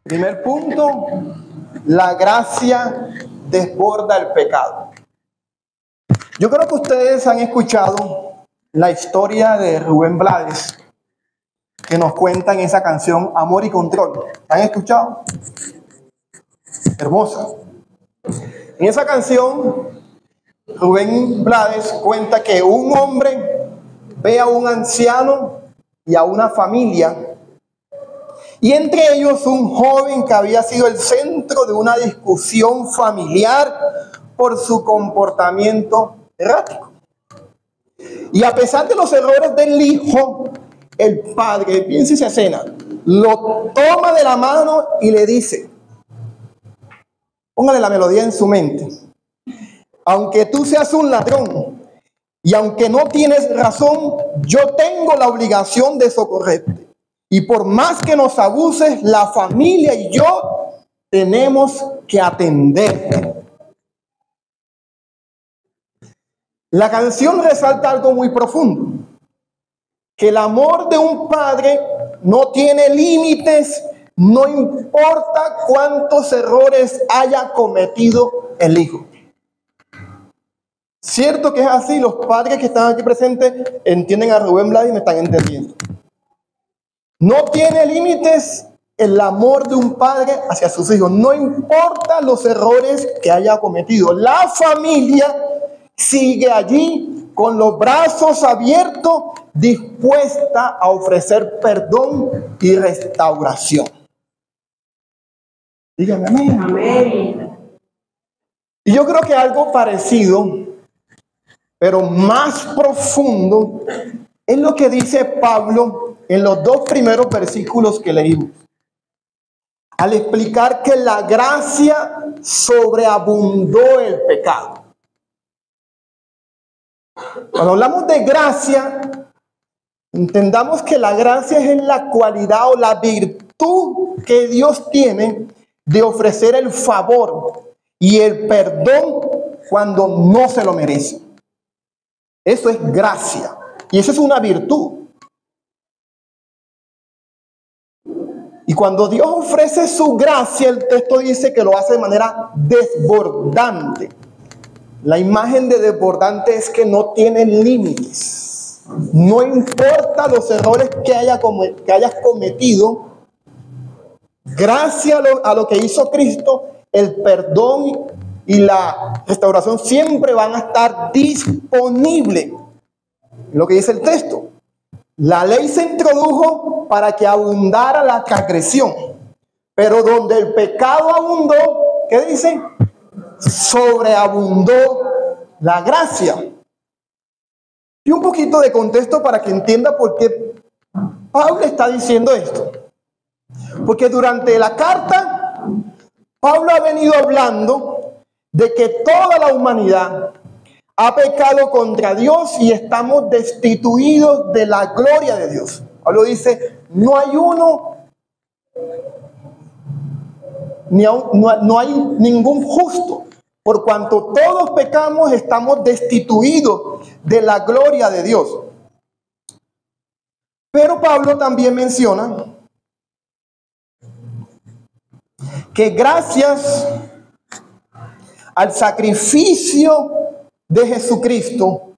Primer punto, la gracia desborda el pecado. Yo creo que ustedes han escuchado la historia de Rubén Blades, que nos cuenta en esa canción Amor y Control. ¿Han escuchado? Hermosa. En esa canción, Rubén Blades cuenta que un hombre ve a un anciano y a una familia, y entre ellos un joven que había sido el centro de una discusión familiar por su comportamiento errático. Y a pesar de los errores del hijo, el padre, piensa esa escena, lo toma de la mano y le dice, póngale la melodía en su mente, aunque tú seas un ladrón y aunque no tienes razón, yo tengo la obligación de socorrerte. Y por más que nos abuses, la familia y yo tenemos que atenderte. La canción resalta algo muy profundo, que el amor de un padre no tiene límites, no importa cuántos errores haya cometido el hijo. Cierto que es así, los padres que están aquí presentes entienden a Rubén Blades y me están entendiendo. No tiene límites el amor de un padre hacia sus hijos, no importa los errores que haya cometido. La familia sigue allí con los brazos abiertos, dispuesta a ofrecer perdón y restauración. Díganme amén. Amén. Y yo creo que algo parecido, pero más profundo, es lo que dice Pablo en los dos primeros versículos que leímos, al explicar que la gracia sobreabundó el pecado. Cuando hablamos de gracia, entendamos que la gracia es la cualidad o la virtud que Dios tiene de ofrecer el favor y el perdón cuando no se lo merece. Eso es gracia y eso es una virtud. Y cuando Dios ofrece su gracia, el texto dice que lo hace de manera desbordante. La imagen de desbordante es que no tiene límites. No importa los errores que hayas cometido, gracias a lo que hizo Cristo, el perdón y la restauración siempre van a estar disponibles. Lo que dice el texto. La ley se introdujo para que abundara la transgresión, pero donde el pecado abundó, ¿qué dice? Sobreabundó la gracia. Y un poquito de contexto para que entienda por qué Pablo está diciendo esto. Porque durante la carta, Pablo ha venido hablando de que toda la humanidad ha pecado contra Dios y estamos destituidos de la gloria de Dios. Pablo dice, no hay uno, no hay ningún justo. Por cuanto todos pecamos, estamos destituidos de la gloria de Dios. Pero Pablo también menciona que gracias al sacrificio de Jesucristo,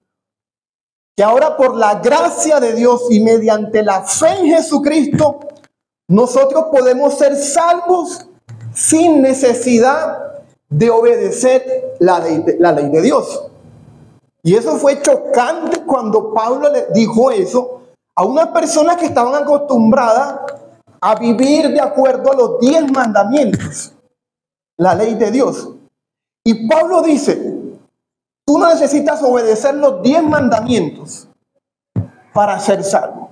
que ahora por la gracia de Dios y mediante la fe en Jesucristo, nosotros podemos ser salvos sin necesidad de obedecer la ley de Dios. Y eso fue chocante cuando Pablo le dijo eso a unas personas que estaban acostumbradas a vivir de acuerdo a los 10 mandamientos, la ley de Dios. Y Pablo dice, tú no necesitas obedecer los 10 mandamientos para ser salvo.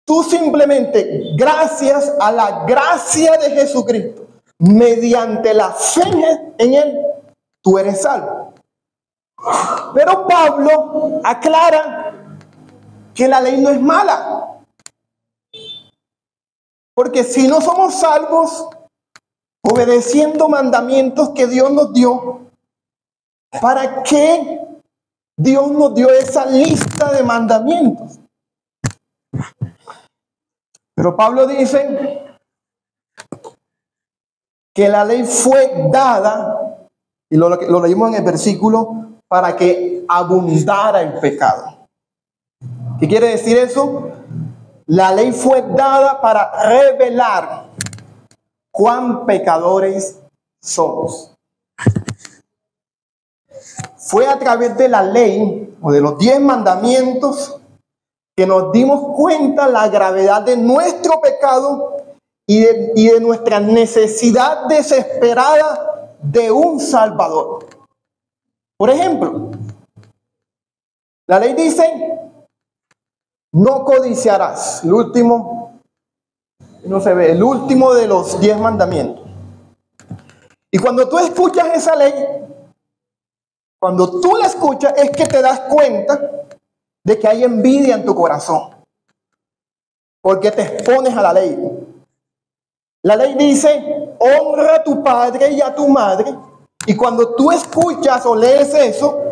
Tú simplemente, gracias a la gracia de Jesucristo, mediante la fe en Él, tú eres salvo. Pero Pablo aclara que la ley no es mala. Porque si no somos salvos obedeciendo mandamientos que Dios nos dio, ¿para qué Dios nos dio esa lista de mandamientos? Pero Pablo dice que la ley fue dada, y lo leímos en el versículo, para que abundara el pecado. ¿Qué quiere decir eso? La ley fue dada para revelar cuán pecadores somos. Fue a través de la ley o de los 10 mandamientos que nos dimos cuenta la gravedad de nuestro pecado y de nuestra necesidad desesperada de un Salvador. Por ejemplo, la ley dice: no codiciarás. El último, no se ve, el último de los 10 mandamientos. Y cuando tú escuchas esa ley, cuando tú la escuchas, es que te das cuenta de que hay envidia en tu corazón, porque te expones a la ley. La ley dice: honra a tu padre y a tu madre. Y cuando tú escuchas o lees eso,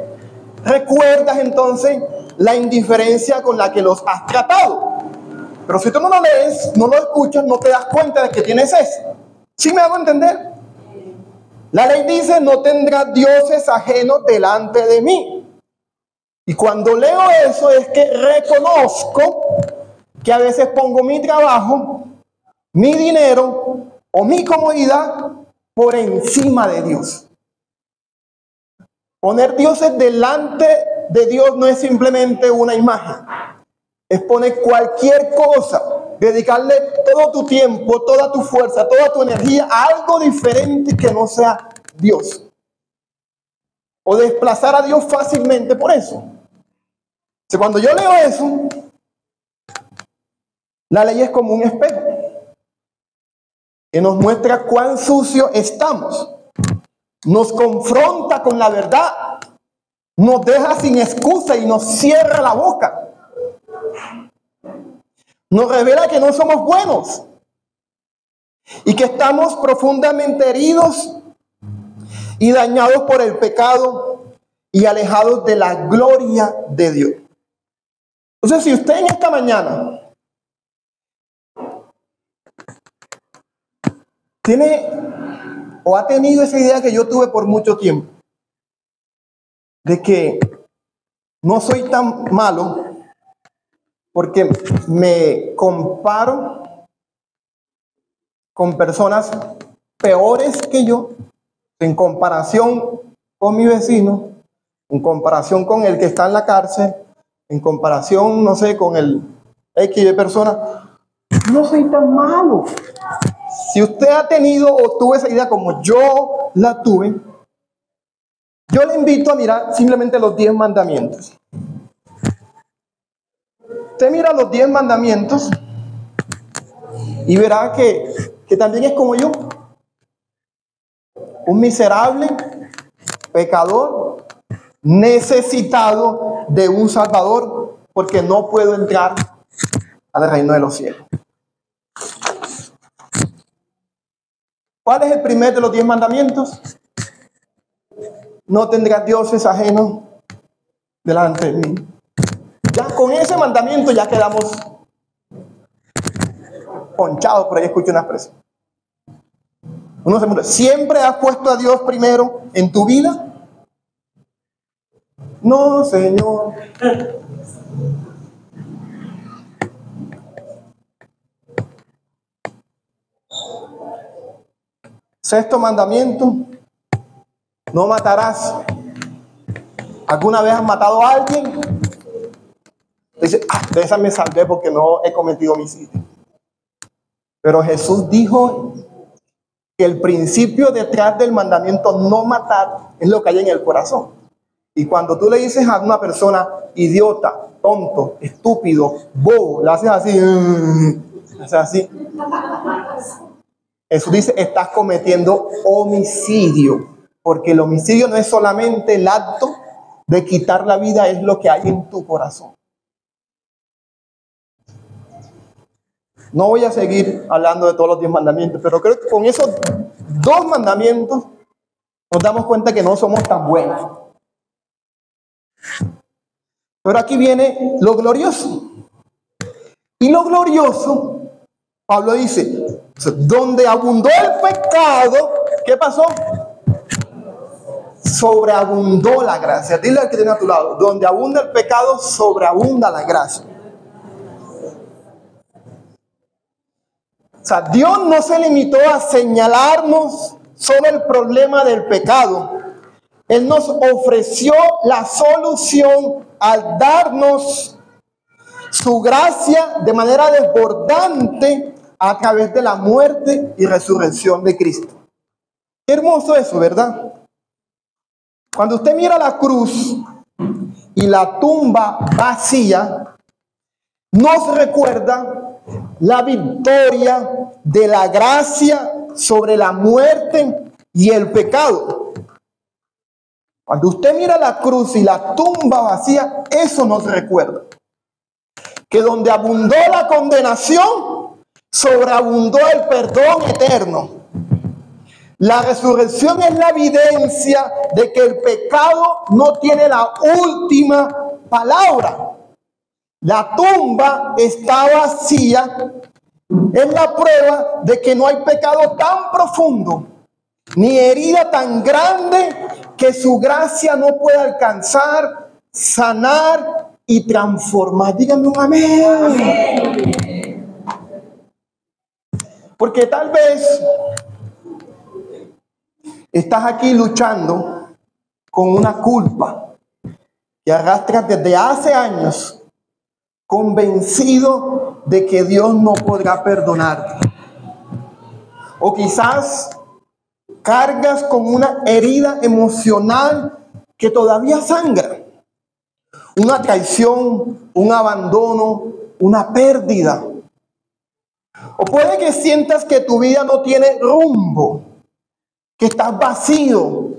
recuerdas entonces la indiferencia con la que los has tratado. Pero si tú no lo lees, no lo escuchas, no te das cuenta de que tienes eso. ¿Sí me hago entender? La ley dice: no tendrás dioses ajenos delante de mí. Y cuando leo eso es que reconozco que a veces pongo mi trabajo, mi dinero o mi comodidad por encima de Dios. Poner dioses delante de Dios no es simplemente una imagen. Es poner cualquier cosa, dedicarle todo tu tiempo, toda tu fuerza, toda tu energía a algo diferente que no sea Dios. O desplazar a Dios fácilmente por eso. Entonces, cuando yo leo eso, la ley es como un espejo que nos muestra cuán sucio estamos. Nos confronta con la verdad, nos deja sin excusa y nos cierra la boca. Nos revela que no somos buenos y que estamos profundamente heridos y dañados por el pecado y alejados de la gloria de Dios. Entonces, si usted en esta mañana tiene o ha tenido esa idea que yo tuve por mucho tiempo, de que no soy tan malo porque me comparo con personas peores que yo, en comparación con mi vecino, en comparación con el que está en la cárcel, en comparación, no sé, con el X de persona, no soy tan malo. Si usted ha tenido o tuvo esa idea como yo la tuve, yo le invito a mirar simplemente los 10 mandamientos. Usted mira los 10 mandamientos y verá que también es como yo. Un miserable, pecador, necesitado de un Salvador, porque no puedo entrar al reino de los cielos. ¿Cuál es el primer de los 10 mandamientos? No tendrás dioses ajenos delante de mí. Ya con ese mandamiento ya quedamos ponchados. Por ahí escucho una expresión. Uno se pregunta: ¿siempre has puesto a Dios primero en tu vida? No, Señor. Sexto mandamiento: no matarás. ¿Alguna vez has matado a alguien? Dice: de esa me salvé porque no he cometido homicidio. Pero Jesús dijo que el principio detrás del mandamiento no matar es lo que hay en el corazón. Y cuando tú le dices a una persona idiota, tonto, estúpido, bobo, le haces así, Jesús dice: estás cometiendo homicidio. Porque el homicidio no es solamente el acto de quitar la vida, es lo que hay en tu corazón. No voy a seguir hablando de todos los 10 mandamientos, pero creo que con esos 2 mandamientos nos damos cuenta que no somos tan buenos. Pero aquí viene lo glorioso. Y lo glorioso, Pablo dice: Donde abundó el pecado, ¿qué pasó? Sobreabundó la gracia. Dile al que tiene a tu lado: donde abunda el pecado, sobreabunda la gracia. O sea, Dios no se limitó a señalarnos solo el problema del pecado. Él nos ofreció la solución al darnos su gracia de manera desbordante a través de la muerte y resurrección de Cristo. Qué hermoso eso, ¿verdad? Cuando usted mira la cruz y la tumba vacía, nos recuerda la victoria de la gracia sobre la muerte y el pecado. Cuando usted mira la cruz y la tumba vacía, eso nos recuerda que donde abundó la condenación, sobreabundó el perdón eterno. La resurrección es la evidencia de que el pecado no tiene la última palabra. La tumba está vacía. Es la prueba de que no hay pecado tan profundo, ni herida tan grande, que su gracia no pueda alcanzar, sanar y transformar. Díganme un amén. Porque tal vez estás aquí luchando con una culpa que arrastras desde hace años, convencido de que Dios no podrá perdonarte. O quizás cargas con una herida emocional que todavía sangra. Una traición, un abandono, una pérdida. O puede que sientas que tu vida no tiene rumbo, que estás vacío,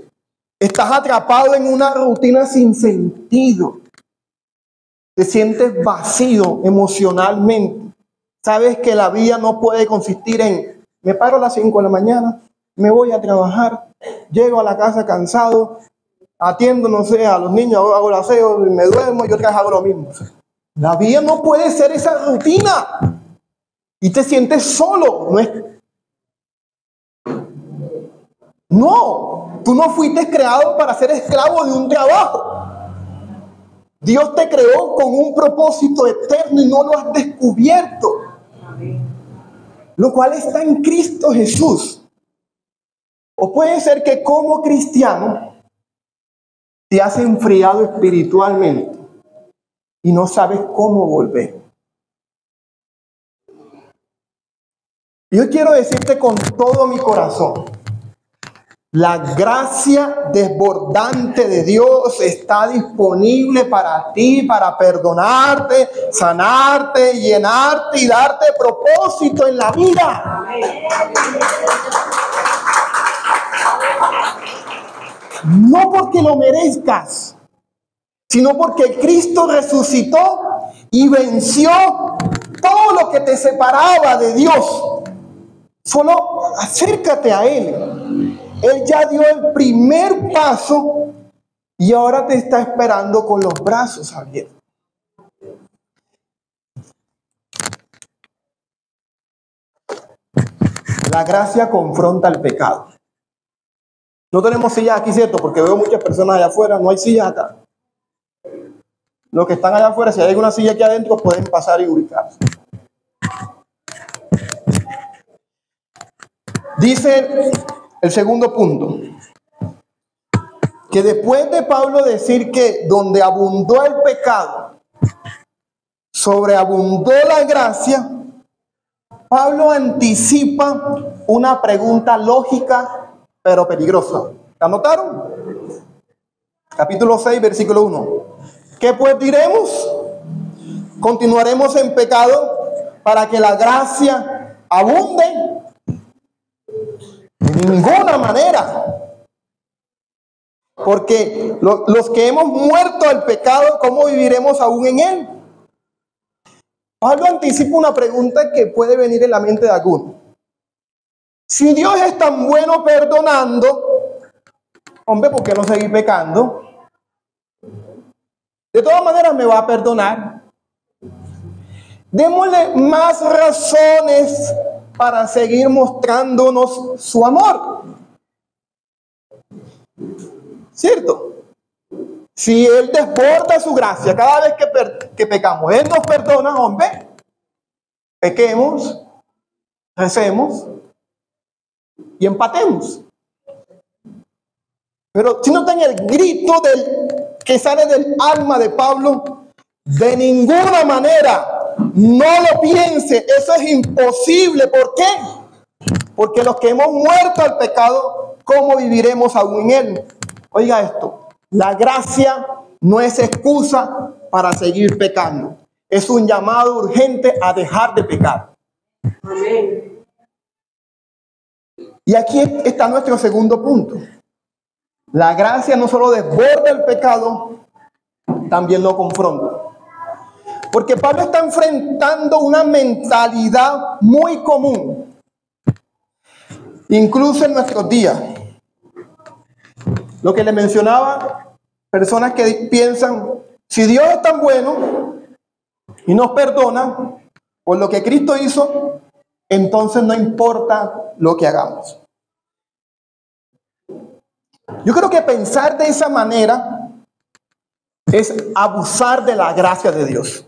estás atrapado en una rutina sin sentido. Te sientes vacío emocionalmente. Sabes que la vida no puede consistir en: me paro a las 5 de la mañana, me voy a trabajar, llego a la casa cansado, atiendo, no sé, a los niños, hago el aseo, me duermo y otra vez hago lo mismo. La vida no puede ser esa rutina. Y te sientes solo. No, tú no fuiste creado para ser esclavo de un trabajo. Dios te creó con un propósito eterno y no lo has descubierto. Lo cual está en Cristo Jesús. O puede ser que como cristiano te has enfriado espiritualmente y no sabes cómo volver. Yo quiero decirte con todo mi corazón: la gracia desbordante de Dios está disponible para ti, para perdonarte, sanarte, llenarte y darte propósito en la vida. No porque lo merezcas, sino porque Cristo resucitó y venció todo lo que te separaba de Dios. Solo acércate a Él. Él ya dio el primer paso y ahora te está esperando con los brazos abiertos. La gracia confronta el pecado. No tenemos sillas aquí, ¿cierto? Porque veo muchas personas allá afuera. No hay sillas acá. Los que están allá afuera, si hay alguna silla aquí adentro, pueden pasar y ubicarse. Dice el segundo punto, que después de Pablo decir que donde abundó el pecado, sobreabundó la gracia, Pablo anticipa una pregunta lógica pero peligrosa. ¿La notaron? Capítulo 6, versículo 1. ¿Qué pues diremos? ¿Continuaremos en pecado para que la gracia abunde? De ninguna manera. Porque los que hemos muerto al pecado, ¿cómo viviremos aún en él? Pablo anticipa una pregunta que puede venir en la mente de algunos. Si Dios es tan bueno perdonando, hombre, ¿por qué no seguir pecando? De todas maneras me va a perdonar. Démosle más razones para seguir mostrándonos su amor. ¿Cierto? Si Él desborda su gracia cada vez que pecamos, Él nos perdona, hombre. Pequemos, recemos y empatemos. Pero si notan el grito que sale del alma de Pablo, de ninguna manera, no lo piense, eso es imposible. ¿Por qué? Porque los que hemos muerto al pecado, ¿cómo viviremos aún en él? Oiga esto, la gracia no es excusa para seguir pecando. Es un llamado urgente a dejar de pecar. Amén. Y aquí está nuestro segundo punto. La gracia no solo desborda el pecado, también lo confronta. Porque Pablo está enfrentando una mentalidad muy común, incluso en nuestros días. Lo que le mencionaba, personas que piensan, si Dios es tan bueno y nos perdona por lo que Cristo hizo, entonces no importa lo que hagamos. Yo creo que pensar de esa manera es abusar de la gracia de Dios.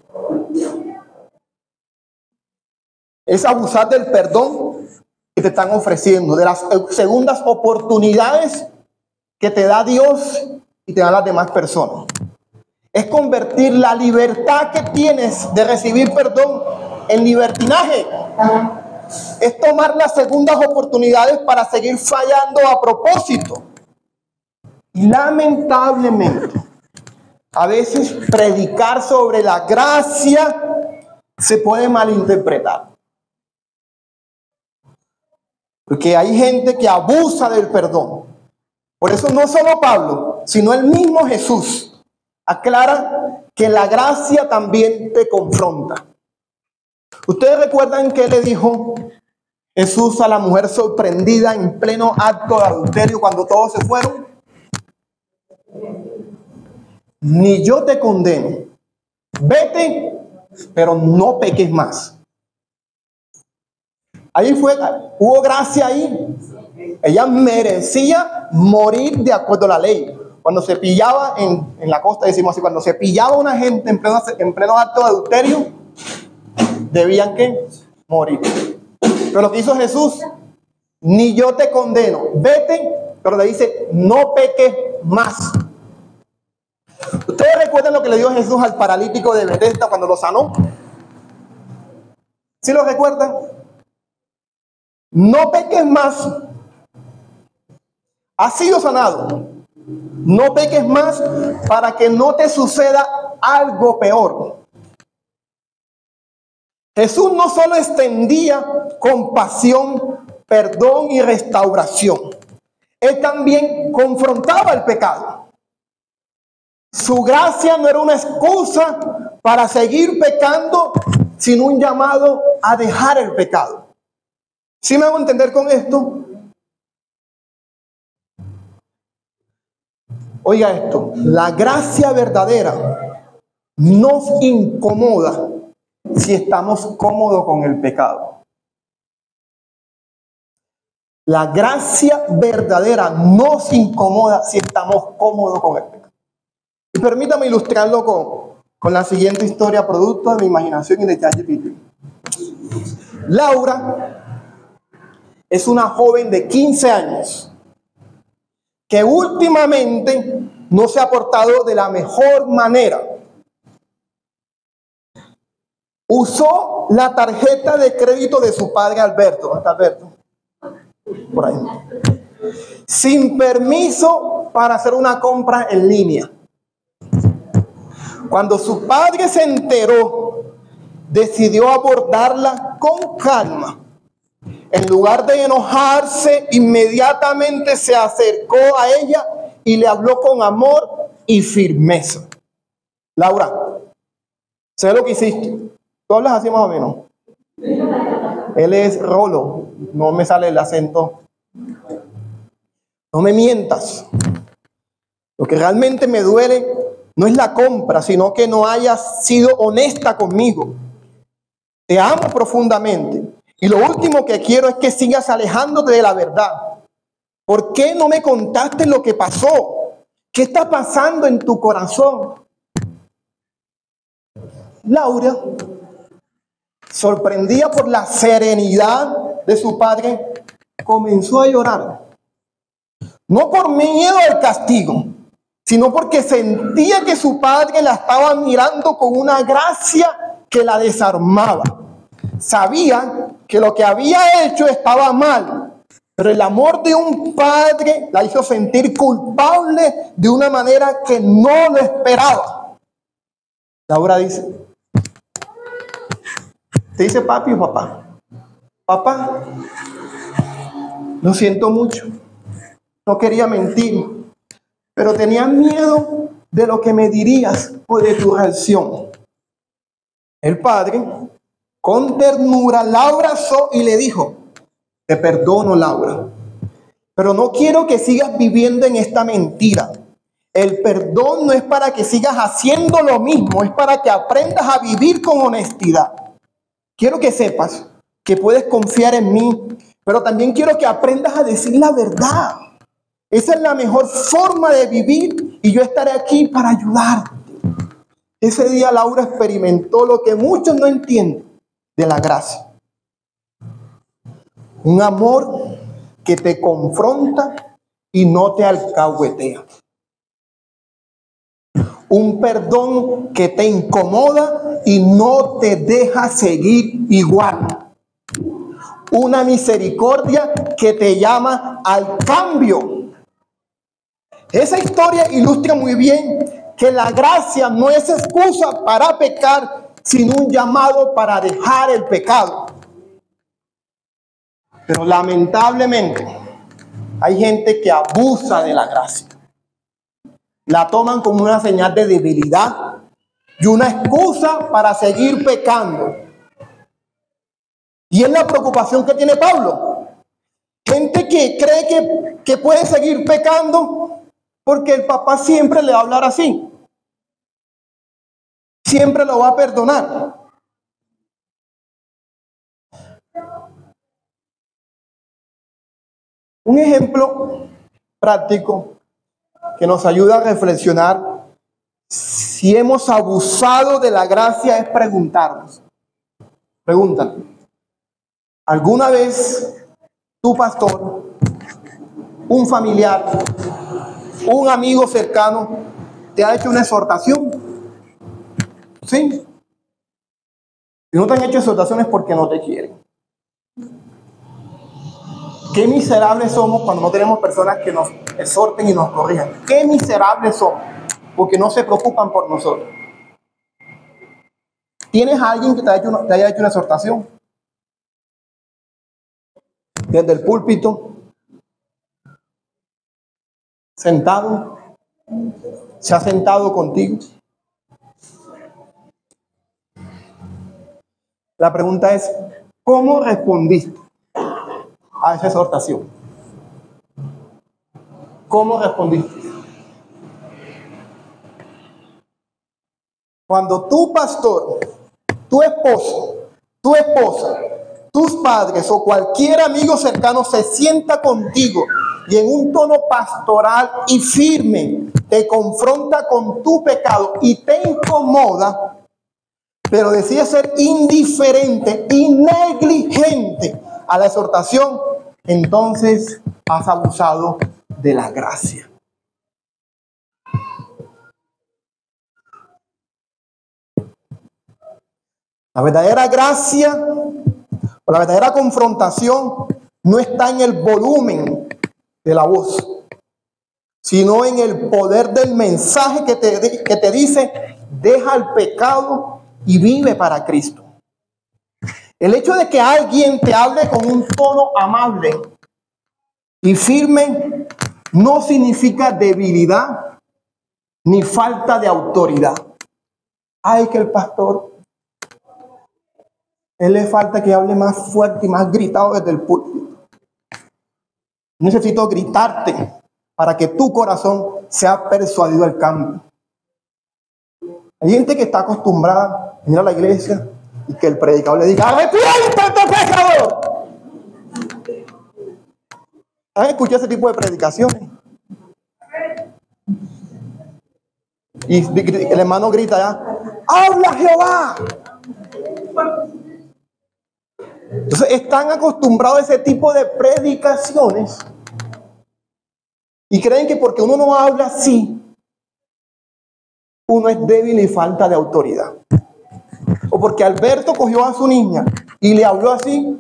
Es abusar del perdón que te están ofreciendo, de las segundas oportunidades que te da Dios y te dan las demás personas. Es convertir la libertad que tienes de recibir perdón en libertinaje. Es tomar las segundas oportunidades para seguir fallando a propósito. Y lamentablemente, a veces predicar sobre la gracia se puede malinterpretar. Porque hay gente que abusa del perdón. Por eso no solo Pablo, sino el mismo Jesús aclara que la gracia también te confronta. ¿Ustedes recuerdan que le dijo Jesús a la mujer sorprendida en pleno acto de adulterio cuando todos se fueron? Ni yo te condeno. Vete, pero no peques más. Ahí hubo gracia ahí. Ella merecía morir de acuerdo a la ley. Cuando se pillaba en la costa, decimos así, cuando se pillaba una gente en pleno acto de adulterio, debían ¿qué? Morir. Pero lo que hizo Jesús, ni yo te condeno, vete, pero le dice, no peques más. ¿Ustedes recuerdan lo que le dio Jesús al paralítico de Betesda cuando lo sanó? ¿Sí lo recuerdan? No peques más. Has sido sanado. No peques más para que no te suceda algo peor. Jesús no solo extendía compasión, perdón y restauración. Él también confrontaba el pecado. Su gracia no era una excusa para seguir pecando, sino un llamado a dejar el pecado. ¿Sí me hago entender con esto? Oiga esto, la gracia verdadera nos incomoda si estamos cómodos con el pecado. La gracia verdadera nos incomoda si estamos cómodos con el pecado. Y permítame ilustrarlo con la siguiente historia, producto de mi imaginación y de ChatGPT. Laura es una joven de 15 años que últimamente no se ha portado de la mejor manera. Usó la tarjeta de crédito de su padre Alberto. ¿Dónde está Alberto? Por ahí. Sin permiso para hacer una compra en línea. Cuando su padre se enteró, decidió abordarla con calma. En lugar de enojarse, inmediatamente se acercó a ella y le habló con amor y firmeza. Laura, sé lo que hiciste. ¿Tú hablas así más o menos? Él es Rolo. No me sale el acento. No me mientas. Lo que realmente me duele no es la compra, sino que no hayas sido honesta conmigo. Te amo profundamente Y lo último que quiero es que sigas alejándote de la verdad. ¿Por qué no me contaste lo que pasó? ¿Qué está pasando en tu corazón? Laura, sorprendida por la serenidad de su padre, comenzó a llorar. No por miedo al castigo, sino porque sentía que su padre la estaba mirando con una gracia que la desarmaba. Sabía que lo que había hecho estaba mal, pero el amor de un padre la hizo sentir culpable de una manera que no lo esperaba. Laura dice, ¿te dice papi o papá? Papá, lo siento mucho. No quería mentir, pero tenía miedo de lo que me dirías o de tu reacción. El padre, con ternura, la abrazó y le dijo, te perdono, Laura, pero no quiero que sigas viviendo en esta mentira. El perdón no es para que sigas haciendo lo mismo, es para que aprendas a vivir con honestidad. Quiero que sepas que puedes confiar en mí, pero también quiero que aprendas a decir la verdad. Esa es la mejor forma de vivir y yo estaré aquí para ayudarte. Ese día Laura experimentó lo que muchos no entienden de la gracia. Un amor que te confronta y no te alcahuetea. Un perdón que te incomoda y no te deja seguir igual. Una misericordia que te llama al cambio. Esa historia ilustra muy bien que la gracia no es excusa para pecar, sino un llamado para dejar el pecado. Pero lamentablemente hay gente que abusa de la gracia. La toman como una señal de debilidad y una excusa para seguir pecando. Y es la preocupación que tiene Pablo. Gente que cree que puede seguir pecando porque el papá siempre le va a hablar así. Siempre lo va a perdonar. Un ejemplo práctico que nos ayuda a reflexionar si hemos abusado de la gracia es preguntarnos. Pregúntate, ¿alguna vez tu pastor, un familiar, un amigo cercano te ha hecho una exhortación? ¿Sí? Si no te han hecho exhortaciones porque no te quieren. Qué miserables somos cuando no tenemos personas que nos exhorten y nos corrijan. Qué miserables somos porque no se preocupan por nosotros. ¿Tienes a alguien que te haya hecho una exhortación? Desde el púlpito, sentado, se ha sentado contigo. La pregunta es, ¿cómo respondiste a esa exhortación? ¿Cómo respondiste? Cuando tu pastor, tu esposo, tu esposa, tus padres o cualquier amigo cercano se sienta contigo y en un tono pastoral y firme te confronta con tu pecado y te incomoda, pero decide ser indiferente y negligente a la exhortación, entonces has abusado de la gracia. La verdadera gracia o la verdadera confrontación no está en el volumen de la voz, sino en el poder del mensaje que te dice, deja el pecado y vive para Cristo. El hecho de que alguien te hable con un tono amable y firme no significa debilidad ni falta de autoridad. Ay, que el pastor, él le falta que hable más fuerte y más gritado desde el púlpito. Necesito gritarte para que tu corazón sea persuadido al cambio. Hay gente que está acostumbrada a ir a la iglesia Y que el predicador le diga, ¡arrepiéntete, pecador! ¿Han escuchado ese tipo de predicaciones? Y el hermano grita ya, ¡habla Jehová! Entonces están acostumbrados a ese tipo de predicaciones y creen que porque uno no habla así, uno es débil y falta de autoridad. O porque Alberto cogió a su niña y le habló así,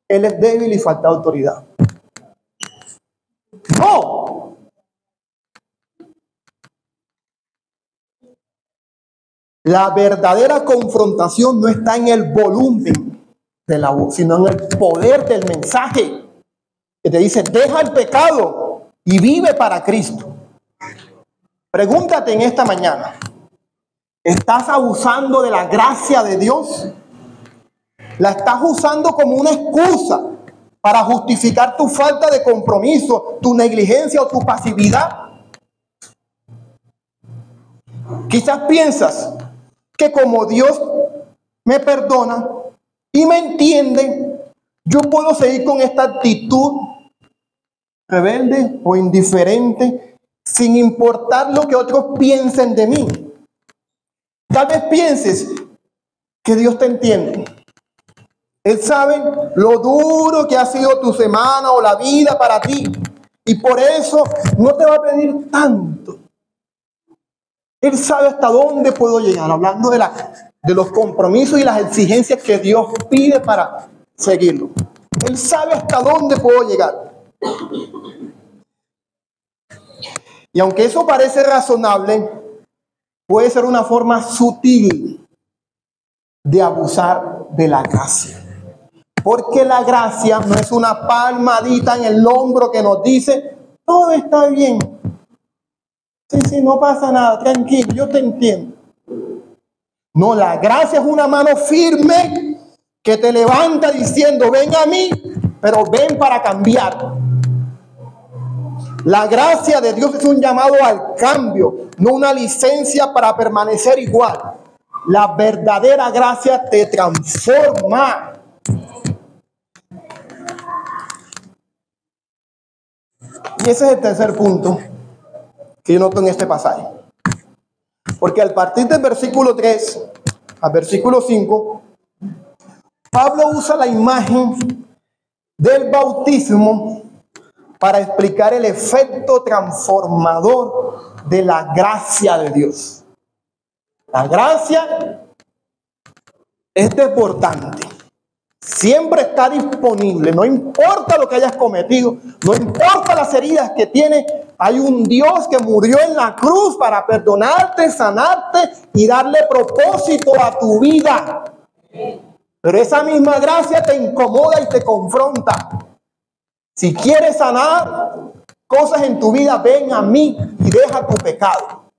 él es débil y falta de autoridad. ¡No! La verdadera confrontación no está en el volumen de la voz, sino en el poder del mensaje que te dice, deja el pecado y vive para Cristo. Pregúntate en esta mañana, ¿estás abusando de la gracia de Dios? ¿La estás usando como una excusa para justificar tu falta de compromiso, tu negligencia o tu pasividad? Quizás piensas que como Dios me perdona y me entiende, yo puedo seguir con esta actitud rebelde o indiferente sin importar lo que otros piensen de mí. Tal vez pienses que Dios te entiende. Él sabe lo duro que ha sido tu semana o la vida para ti. Y por eso no te va a pedir tanto. Él sabe hasta dónde puedo llegar. Hablando de los compromisos y las exigencias que Dios pide para seguirlo. Él sabe hasta dónde puedo llegar. Y aunque eso parece razonable, puede ser una forma sutil de abusar de la gracia. Porque la gracia no es una palmadita en el hombro que nos dice, todo está bien. Sí, no pasa nada, tranquilo, yo te entiendo. No, la gracia es una mano firme que te levanta diciendo, ven a mí, pero ven para cambiar. La gracia de Dios es un llamado al cambio, no una licencia para permanecer igual. La verdadera gracia te transforma. Y ese es el tercer punto que yo noto en este pasaje. Porque al partir del versículo 3 al versículo 5, Pablo usa la imagen del bautismo para explicar el efecto transformador de la gracia de Dios. La gracia es desbordante. Siempre está disponible. No importa lo que hayas cometido. No importa las heridas que tienes. Hay un Dios que murió en la cruz para perdonarte, sanarte y darle propósito a tu vida. Pero esa misma gracia te incomoda y te confronta. Si quieres sanar cosas en tu vida, ven a mí y deja tu pecado.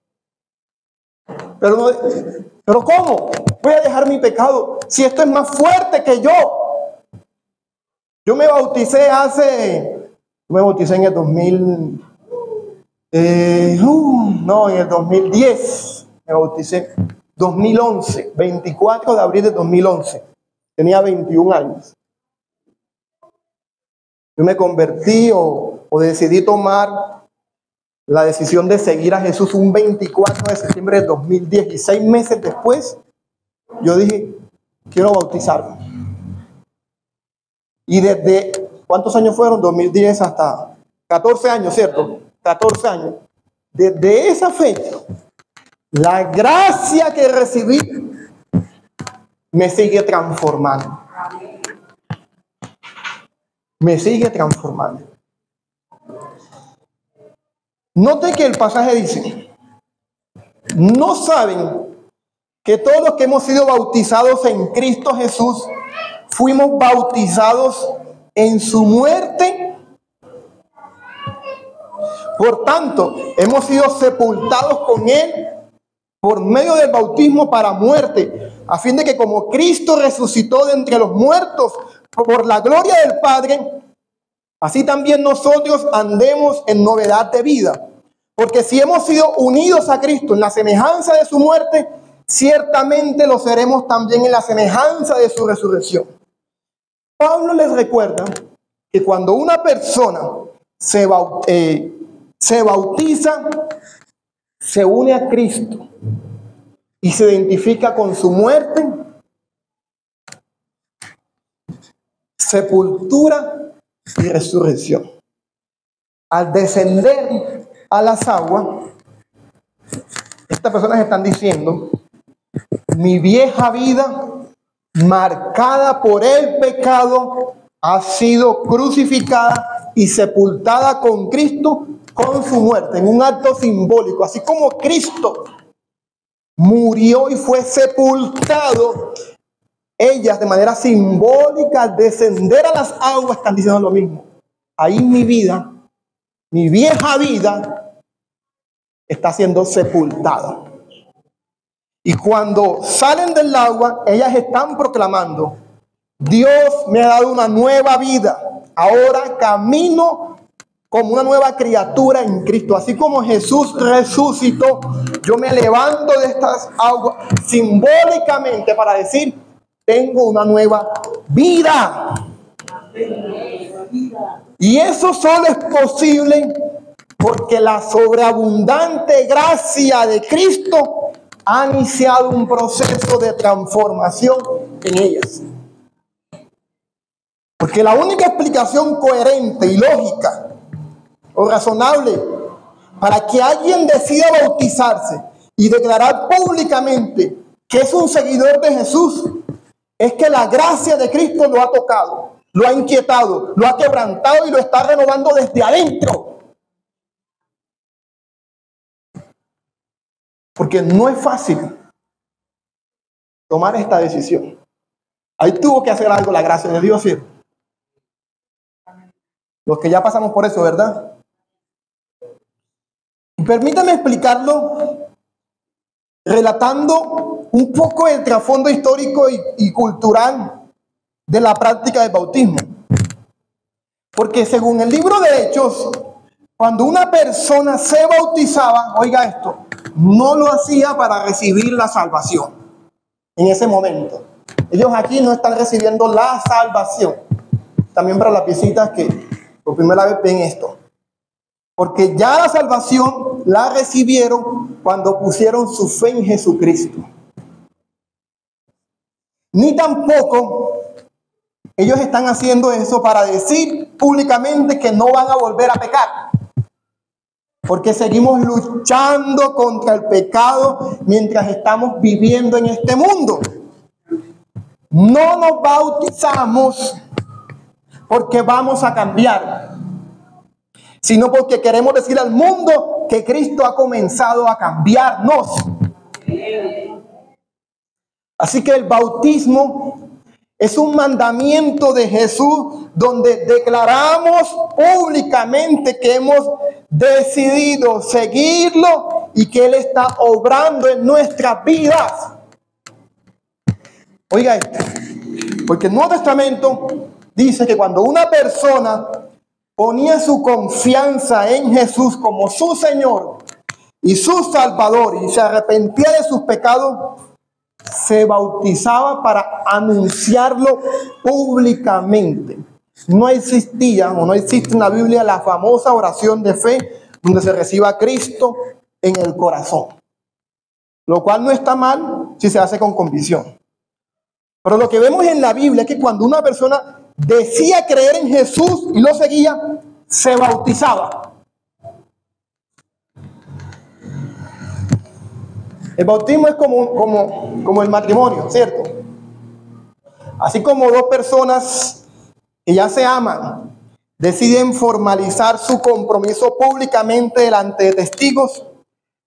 Pero ¿cómo? Voy a dejar mi pecado si esto es más fuerte que yo. Yo me bauticé en el 2000, en el 2010, me bauticé, 2011, 24 de abril de 2011, tenía 21 años. Yo me convertí o decidí tomar la decisión de seguir a Jesús un 24 de septiembre de 2010 y 6 meses después, yo dije, quiero bautizarme. Y desde, ¿cuántos años fueron? 2010 hasta 14 años, ¿cierto? 14 años. Desde esa fecha, la gracia que recibí me sigue transformando. Me sigue transformando. Note que el pasaje dice, ¿no saben que todos los que hemos sido bautizados en Cristo Jesús fuimos bautizados en su muerte? Por tanto, hemos sido sepultados con Él por medio del bautismo para muerte, a fin de que como Cristo resucitó de entre los muertos por la gloria del Padre, así también nosotros andemos en novedad de vida. Porque si hemos sido unidos a Cristo en la semejanza de su muerte, ciertamente lo seremos también en la semejanza de su resurrección. Pablo les recuerda que cuando una persona se bautiza, se une a Cristo y se identifica con su muerte, sepultura y resurrección. Al descender a las aguas, estas personas están diciendo: mi vieja vida, marcada por el pecado, ha sido crucificada y sepultada con Cristo con su muerte, en un acto simbólico. Así como Cristo murió y fue sepultado, ellas de manera simbólica, al descender a las aguas, están diciendo lo mismo. Ahí mi vida, mi vieja vida, está siendo sepultada. Y cuando salen del agua, ellas están proclamando: Dios me ha dado una nueva vida. Ahora camino como una nueva criatura en Cristo. Así como Jesús resucitó, yo me levanto de estas aguas simbólicamente para decir: tengo una nueva vida. Y eso solo es posible porque la sobreabundante gracia de Cristo ha iniciado un proceso de transformación en ellas. Porque la única explicación coherente y lógica o razonable para que alguien decida bautizarse y declarar públicamente que es un seguidor de Jesús es que la gracia de Cristo lo ha tocado, lo ha inquietado, lo ha quebrantado y lo está renovando desde adentro. Porque no es fácil tomar esta decisión. Ahí tuvo que hacer algo la gracia de Dios, ¿cierto? Los que ya pasamos por eso, ¿verdad? Y permítame explicarlo relatando un poco el trasfondo histórico y cultural de la práctica del bautismo. Porque según el libro de Hechos, cuando una persona se bautizaba, oiga esto, no lo hacía para recibir la salvación en ese momento. Ellos aquí no están recibiendo la salvación. También para las visitas que por primera vez ven esto. Porque ya la salvación la recibieron cuando pusieron su fe en Jesucristo. Ni tampoco ellos están haciendo eso para decir públicamente que no van a volver a pecar. Porque seguimos luchando contra el pecado mientras estamos viviendo en este mundo. No nos bautizamos porque vamos a cambiar, sino porque queremos decir al mundo que Cristo ha comenzado a cambiarnos. Así que el bautismo es un mandamiento de Jesús donde declaramos públicamente que hemos decidido seguirlo y que Él está obrando en nuestras vidas. Oiga esto, porque el Nuevo Testamento dice que cuando una persona ponía su confianza en Jesús como su Señor y su Salvador y se arrepentía de sus pecados, se bautizaba para anunciarlo públicamente. No existía o no existe en la Biblia la famosa oración de fe donde se reciba a Cristo en el corazón, lo cual no está mal si se hace con convicción. Pero lo que vemos en la Biblia es que cuando una persona decía creer en Jesús y lo seguía, se bautizaba. El bautismo es como el matrimonio, ¿cierto? Así como dos personas que ya se aman deciden formalizar su compromiso públicamente delante de testigos,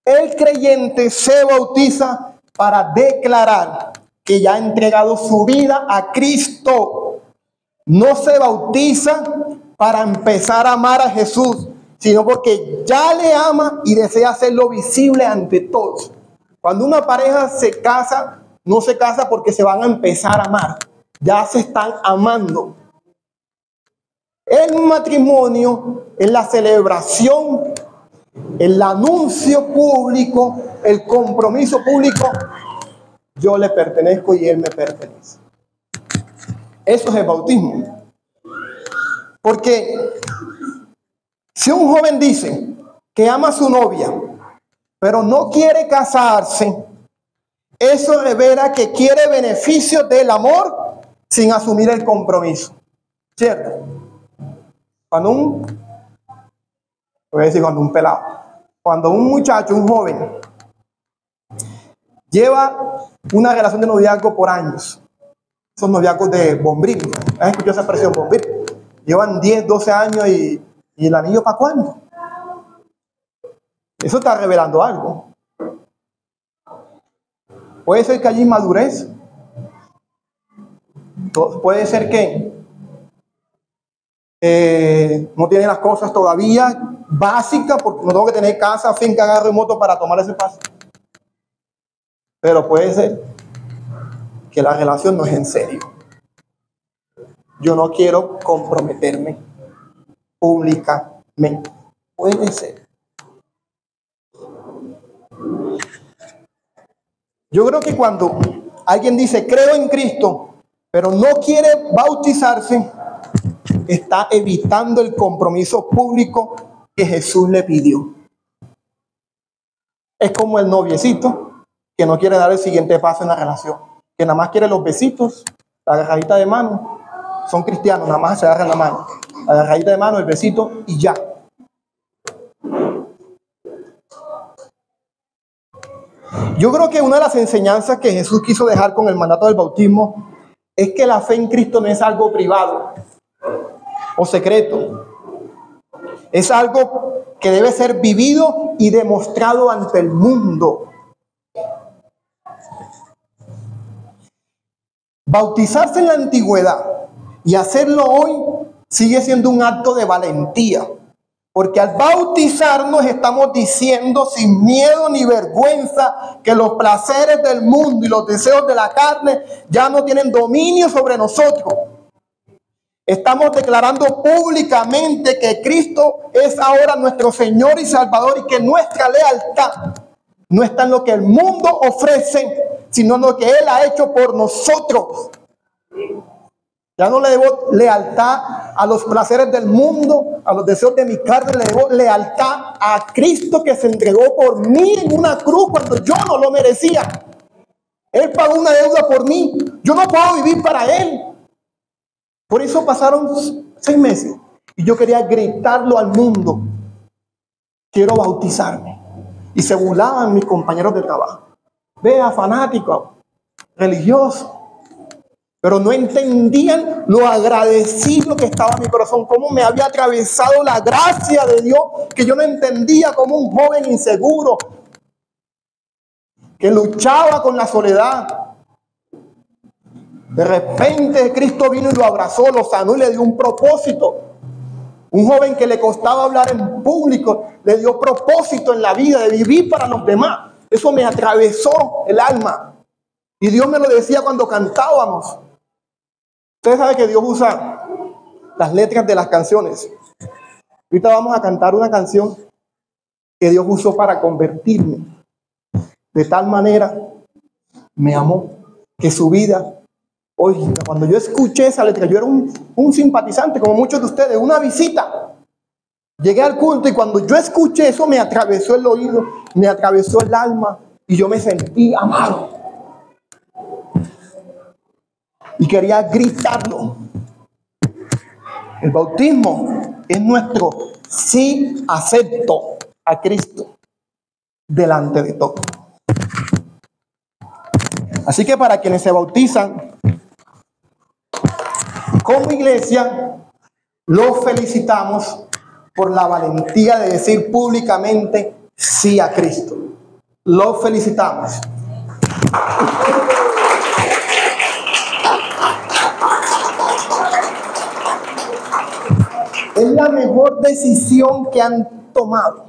el creyente se bautiza para declarar que ya ha entregado su vida a Cristo. No se bautiza para empezar a amar a Jesús, sino porque ya le ama y desea hacerlo visible ante todos. Cuando una pareja se casa, no se casa porque se van a empezar a amar. Ya se están amando. El matrimonio es la celebración, el anuncio público, el compromiso público yo le pertenezco y él me pertenece. Eso es el bautismo. Porque si un joven dice que ama a su novia, pero no quiere casarse, eso revela que quiere beneficios del amor sin asumir el compromiso. ¿Cierto? Cuando un pelado, cuando un muchacho, un joven, lleva una relación de noviazgo por años, esos noviazgos de bombril, ¿has escuchado esa expresión, bombril? Llevan 10, 12 años y el anillo ¿para cuándo? Eso está revelando algo. Puede ser que haya inmadurez. Puede ser que no tiene las cosas todavía básicas, porque no tengo que tener casa, finca, carro y moto para tomar ese paso. Pero puede ser que la relación no es en serio. Yo no quiero comprometerme públicamente. Puede ser. Yo creo que cuando alguien dice creo en Cristo, pero no quiere bautizarse, está evitando el compromiso público que Jesús le pidió. Es como el noviecito que no quiere dar el siguiente paso en la relación, que nada más quiere los besitos, la agarradita de mano. Son cristianos, nada más se agarran la mano, la agarradita de mano, el besito y ya. Yo creo que una de las enseñanzas que Jesús quiso dejar con el mandato del bautismo es que la fe en Cristo no es algo privado o secreto. Es algo que debe ser vivido y demostrado ante el mundo. Bautizarse en la antigüedad y hacerlo hoy sigue siendo un acto de valentía. Porque al bautizarnos estamos diciendo sin miedo ni vergüenza que los placeres del mundo y los deseos de la carne ya no tienen dominio sobre nosotros. Estamos declarando públicamente que Cristo es ahora nuestro Señor y Salvador y que nuestra lealtad no está en lo que el mundo ofrece, sino en lo que Él ha hecho por nosotros. Ya no le debo lealtad a los placeres del mundo, a los deseos de mi carne, le debo lealtad a Cristo que se entregó por mí en una cruz cuando yo no lo merecía. Él pagó una deuda por mí. Yo no puedo vivir para Él. Por eso pasaron 6 meses y yo quería gritarlo al mundo. Quiero bautizarme. Y se burlaban mis compañeros de trabajo. Vea, fanático, religioso. Pero no entendían lo agradecido que estaba en mi corazón, cómo me había atravesado la gracia de Dios, que yo no entendía como un joven inseguro, que luchaba con la soledad. De repente Cristo vino y lo abrazó, lo sanó y le dio un propósito. Un joven que le costaba hablar en público, le dio propósito en la vida de vivir para los demás. Eso me atravesó el alma. Y Dios me lo decía cuando cantábamos. Ustedes saben que Dios usa las letras de las canciones. Ahorita vamos a cantar una canción que Dios usó para convertirme. De tal manera me amó que su vida, oye, cuando yo escuché esa letra, yo era un simpatizante como muchos de ustedes, una visita. Llegué al culto y cuando yo escuché eso me atravesó el oído, me atravesó el alma y yo me sentí amado. Y quería gritarlo. El bautismo es nuestro sí acepto a Cristo delante de todo. Así que para quienes se bautizan como iglesia, los felicitamos por la valentía de decir públicamente sí a Cristo. Los felicitamos. Es la mejor decisión que han tomado.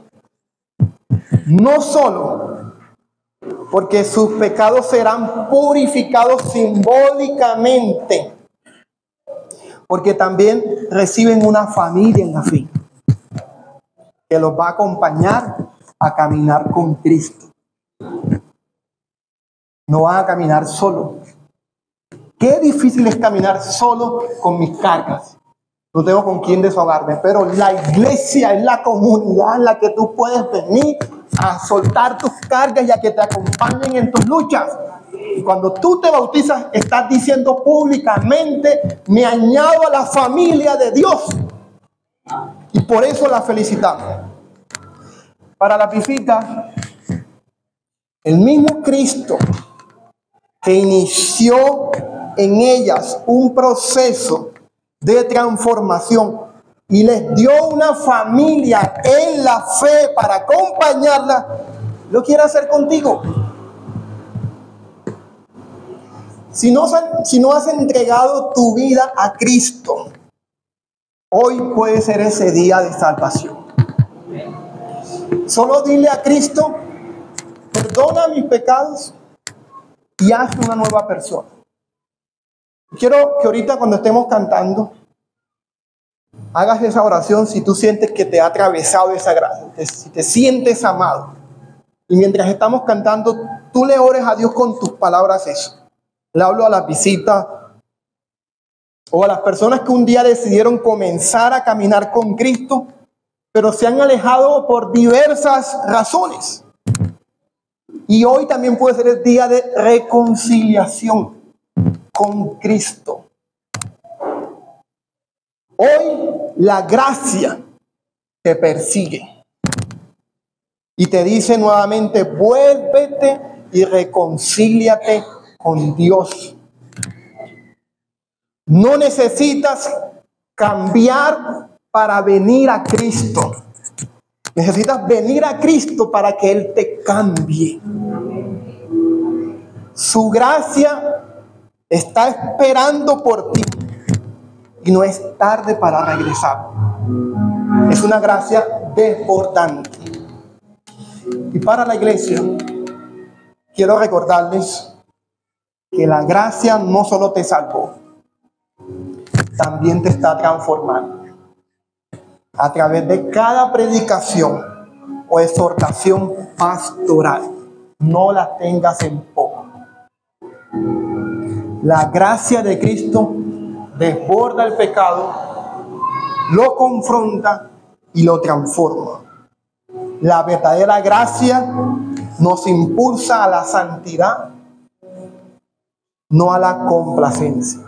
No solo porque sus pecados serán purificados simbólicamente, porque también reciben una familia en la fe que los va a acompañar a caminar con Cristo. no vas a caminar solo. Qué difícil es caminar solo con mis cargas. No tengo con quién desahogarme, pero la iglesia es la comunidad en la que tú puedes venir a soltar tus cargas y a que te acompañen en tus luchas. Y cuando tú te bautizas, estás diciendo públicamente: me añado a la familia de Dios. Y por eso la felicitamos. Para la visita, el mismo Cristo que inició en ellas un proceso de transformación y les dio una familia en la fe para acompañarla, lo quiere hacer contigo. Si no has entregado tu vida a Cristo, hoy puede ser ese día de salvación. Solo dile a Cristo: perdona mis pecados y hazme una nueva persona. Quiero que ahorita, cuando estemos cantando, hagas esa oración si tú sientes que te ha atravesado esa gracia, si te sientes amado. Y mientras estamos cantando, tú le ores a Dios con tus palabras eso. Le hablo a las visitas o a las personas que un día decidieron comenzar a caminar con Cristo, pero se han alejado por diversas razones. Y hoy también puede ser el día de reconciliación con Cristo. Hoy la gracia te persigue y te dice nuevamente: vuélvete y reconcíliate con Dios. No necesitas cambiar para venir a Cristo. Necesitas venir a Cristo para que Él te cambie. Su gracia está esperando por ti y no es tarde para regresar. Es una gracia desbordante. Y para la iglesia, quiero recordarles que la gracia no solo te salvó, también te está transformando. A través de cada predicación o exhortación pastoral, no la tengas en poco. La gracia de Cristo desborda el pecado, lo confronta y lo transforma. La verdadera gracia nos impulsa a la santidad, no a la complacencia.